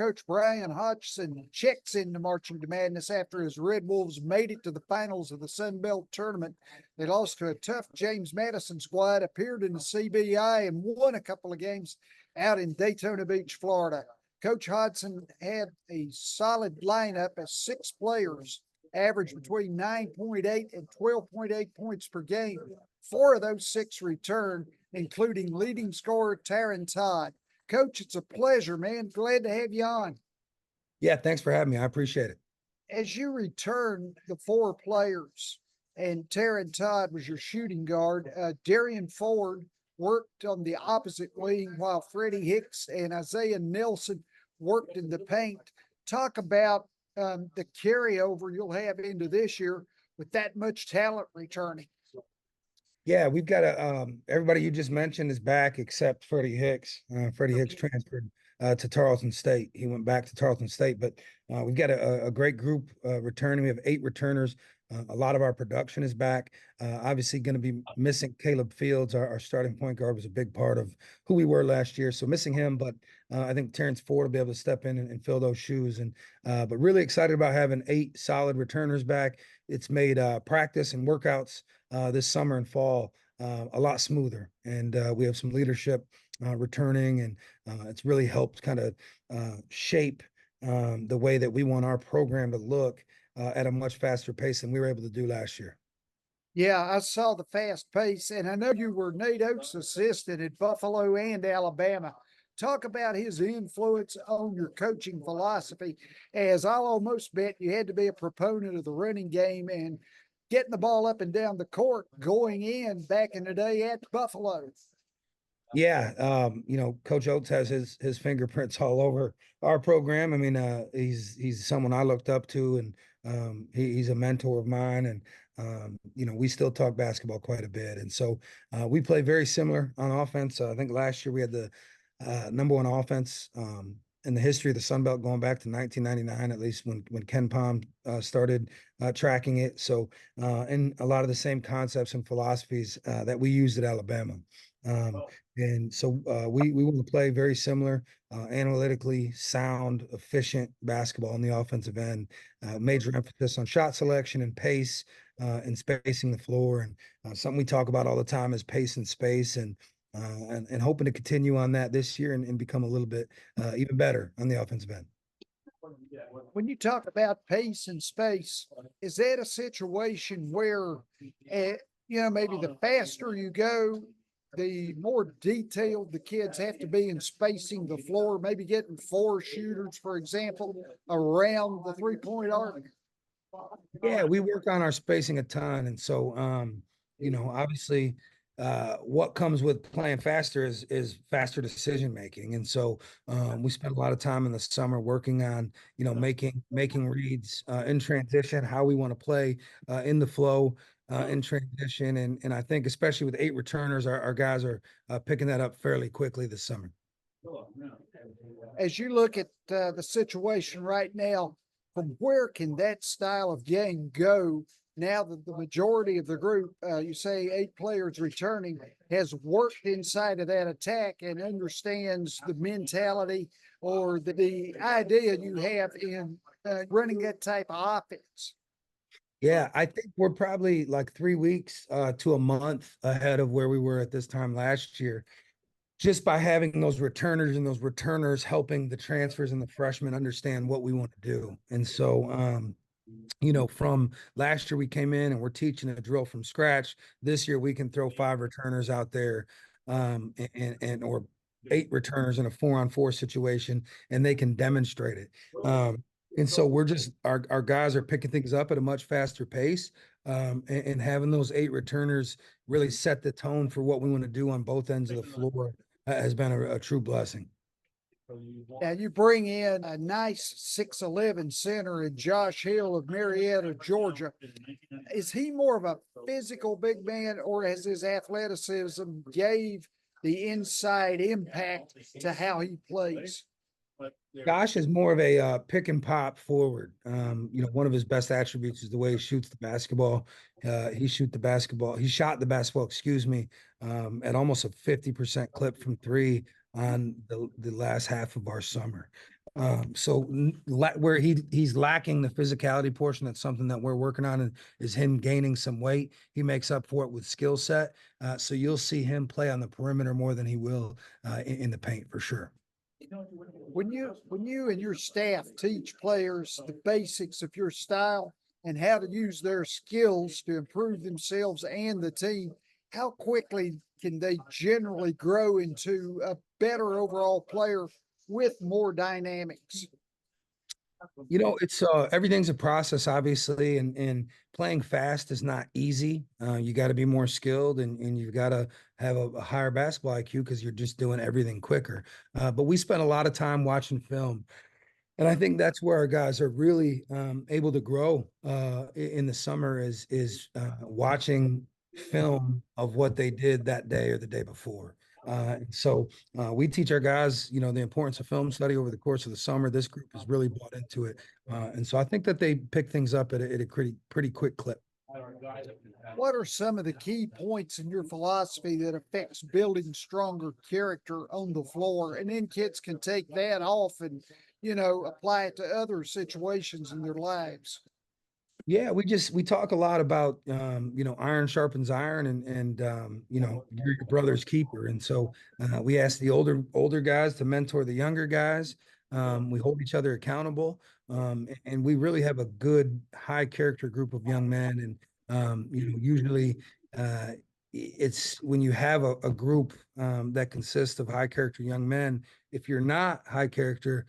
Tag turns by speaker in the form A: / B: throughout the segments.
A: Coach Bryan Hodgson checks into Marching to Madness after his Red Wolves made it to the finals of the Sun Belt Tournament. They lost to a tough James Madison squad, appeared in the CBI, and won a couple of games out in Daytona Beach, Florida. Coach Hodgson had a solid lineup as 6 players averaged between 9.8 and 12.8 points per game. 4 of those 6 returned, including leading scorer Taryn Todd. Coach, it's a pleasure, man. Glad to have you on.
B: Yeah, thanks for having me. I appreciate it.
A: As you return the 4 players, and Taryn Todd was your shooting guard, Darian Ford worked on the opposite wing while Freddie Hicks and Isaiah Nelson worked in the paint. Talk about the carryover you'll have into this year with that much talent returning.
B: Yeah, we've got everybody you just mentioned is back except Freddie Hicks. Freddie Hicks transferred to Tarleton State. He went back to Tarleton State, but we've got a great group returning. We have 8 returners. A lot of our production is back. Obviously going to be missing Caleb Fields. Our starting point guard was a big part of who we were last year. So missing him, but I think Terrence Ford will be able to step in and fill those shoes. But really excited about having 8 solid returners back. It's made practice and workouts this summer and fall a lot smoother. And we have some leadership returning, and it's really helped kind of shape the way that we want our program to look at a much faster pace than we were able to do last year.
A: Yeah, I saw the fast pace, and I know you were Nate Oates' assistant at Buffalo and Alabama. Talk about his influence on your coaching philosophy, as I'll almost bet you had to be a proponent of the running game and getting the ball up and down the court going in back in the day at Buffalo.
B: Yeah, Coach Oates has his fingerprints all over our program. I mean, he's someone I looked up to, and he's a mentor of mine. And we still talk basketball quite a bit. And so we play very similar on offense. I think last year we had the #1 offense in the history of the Sun Belt, going back to 1999, at least when Ken Palm started tracking it. So, and a lot of the same concepts and philosophies that we used at Alabama. And so we want to play very similar, analytically sound, efficient basketball on the offensive end. Major emphasis on shot selection and pace and spacing the floor. And something we talk about all the time is pace and space, and hoping to continue on that this year and become a little bit even better on the offensive end.
A: When you talk about pace and space, is that a situation where, maybe the faster you go, the more detailed the kids have to be in spacing the floor, maybe getting 4 shooters, for example, around the 3-point arc?
B: Yeah, we work on our spacing a ton. And so, obviously, what comes with playing faster is faster decision making. And so we spend a lot of time in the summer working on, making reads in transition, how we want to play in the flow in transition. And I think especially with 8 returners, our guys are picking that up fairly quickly this summer.
A: As you look at the situation right now, from where can that style of game go now that the majority of the group, you say 8 players returning, has worked inside of that attack and understands the mentality or the idea you have in running that type of offense?
B: Yeah, I think we're probably like 3 weeks to a month ahead of where we were at this time last year, just by having those returners and those returners helping the transfers and the freshmen understand what we want to do. And so, from last year we came in and we're teaching a drill from scratch. This year we can throw 5 returners out there or 8 returners in a 4-on-4 situation, and they can demonstrate it. And so we're just, our guys are picking things up at a much faster pace, and having those 8 returners really set the tone for what we want to do on both ends of the floor has been a true blessing.
A: Now you bring in a nice 6'11" center in Josh Hill of Marietta, Georgia. Is he more of a physical big man, or has his athleticism gave the inside impact to how he plays?
B: Josh is more of a pick and pop forward. One of his best attributes is the way he shoots the basketball. He shot the basketball, at almost a 50% clip from 3 on the last half of our summer. Where he's lacking the physicality portion, that's something that we're working on, and is him gaining some weight. He makes up for it with skill set. So you'll see him play on the perimeter more than he will in the paint for sure.
A: When you and your staff teach players the basics of your style and how to use their skills to improve themselves and the team, how quickly can they generally grow into a better overall player with more dynamics?
B: It's everything's a process, obviously, and playing fast is not easy. You got to be more skilled, and you've got to have a higher basketball IQ because you're just doing everything quicker. But we spent a lot of time watching film. And I think that's where our guys are really able to grow in the summer is watching film of what they did that day or the day before. We teach our guys, the importance of film study over the course of the summer. This group has really bought into it, and so I think that they pick things up at a pretty quick clip.
A: What are some of the key points in your philosophy that affects building stronger character on the floor? And then kids can take that off and, apply it to other situations in their lives.
B: Yeah, we talk a lot about iron sharpens iron, and you're your brother's keeper, and so we ask the older guys to mentor the younger guys. We hold each other accountable, and we really have a good high character group of young men, and usually it's when you have a group that consists of high character young men. If you're not high character,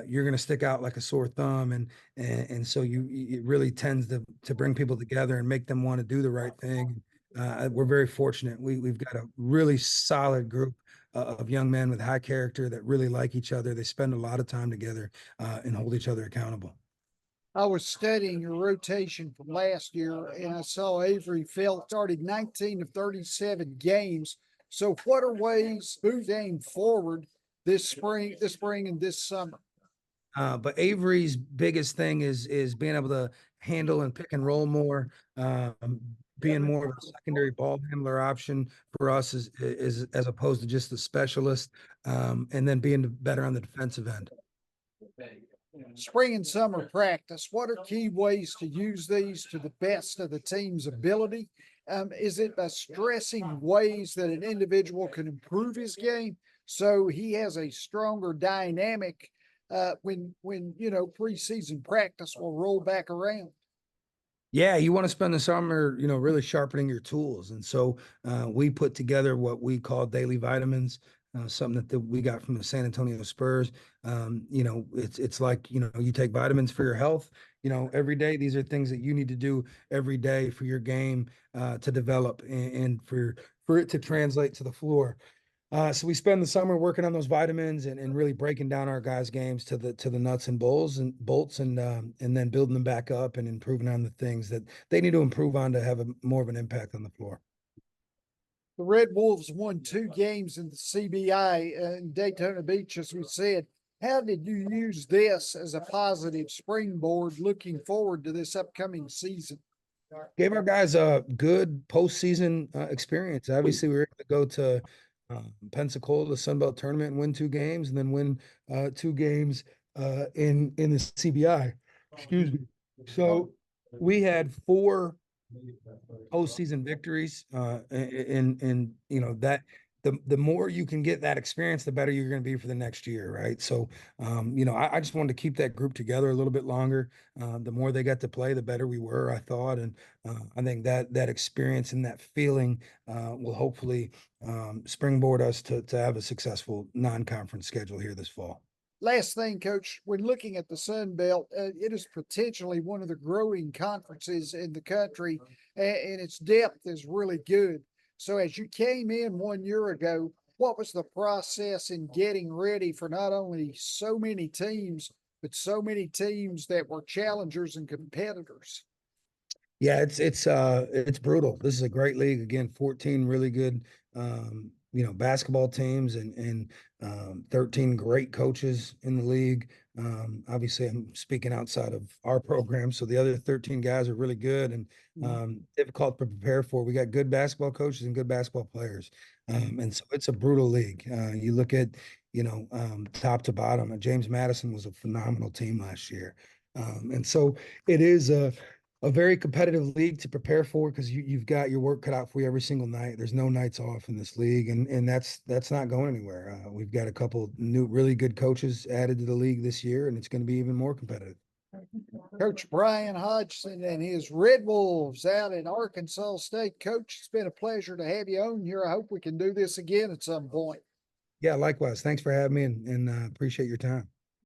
B: you're going to stick out like a sore thumb, and so it really tends to bring people together and make them want to do the right thing. We're very fortunate. We've got a really solid group of young men with high character that really like each other. They spend a lot of time together and hold each other accountable.
A: I was studying your rotation from last year, and I saw Avery Felt started 19 of 37 games. So, what are ways to move game forward this spring and this summer?
B: But Avery's biggest thing is being able to handle and pick and roll more, being more of a secondary ball handler option for us is as opposed to just the specialist, and then being better on the defensive end.
A: Spring and summer practice, what are key ways to use these to the best of the team's ability? Is it by stressing ways that an individual can improve his game so he has a stronger dynamic when preseason practice will roll back around?
B: Yeah, you want to spend the summer, really sharpening your tools. And so we put together what we call daily vitamins, something that we got from the San Antonio Spurs. It's like, you take vitamins for your health, every day. These are things that you need to do every day for your game to develop and for it to translate to the floor. So we spend the summer working on those vitamins and really breaking down our guys' games to the nuts and bolts, and then building them back up and improving on the things that they need to improve on to have more of an impact on the floor.
A: The Red Wolves won 2 games in the CBI in Daytona Beach, as we said. How did you use this as a positive springboard looking forward to this upcoming season?
B: Gave our guys a good postseason experience. Obviously, we were able to go to Pensacola, the Sun Belt tournament, and win 2 games, and then win 2 games in the CBI. Excuse me. So we had 4 postseason victories, and that the more you can get that experience, the better you're going to be for the next year, right? So, I just wanted to keep that group together a little bit longer. The more they got to play, the better we were, I thought, and I think that experience and that feeling will hopefully springboard us to have a successful non-conference schedule here this fall.
A: Last thing, Coach, when looking at the Sun Belt, it is potentially one of the growing conferences in the country, and its depth is really good. So, as you came in 1 year ago, what was the process in getting ready for not only so many teams, but so many teams that were challengers and competitors?
B: Yeah, it's brutal. This is a great league. Again, 14 really good basketball teams, and 13 great coaches in the league. Obviously, I'm speaking outside of our program, so the other 13 guys are really good and difficult to prepare for. We got good basketball coaches and good basketball players. And so it's a brutal league. You look at, top to bottom, and James Madison was a phenomenal team last year. And so it is a very competitive league to prepare for, because you've got your work cut out for you every single night. There's no nights off in this league, and that's not going anywhere. We've got a couple new really good coaches added to the league this year, and it's going to be even more competitive.
A: Coach Bryan Hodgson and his Red Wolves out at Arkansas State. Coach, it's been a pleasure to have you on here. I hope we can do this again at some point.
B: Yeah, likewise. Thanks for having me, and appreciate your time.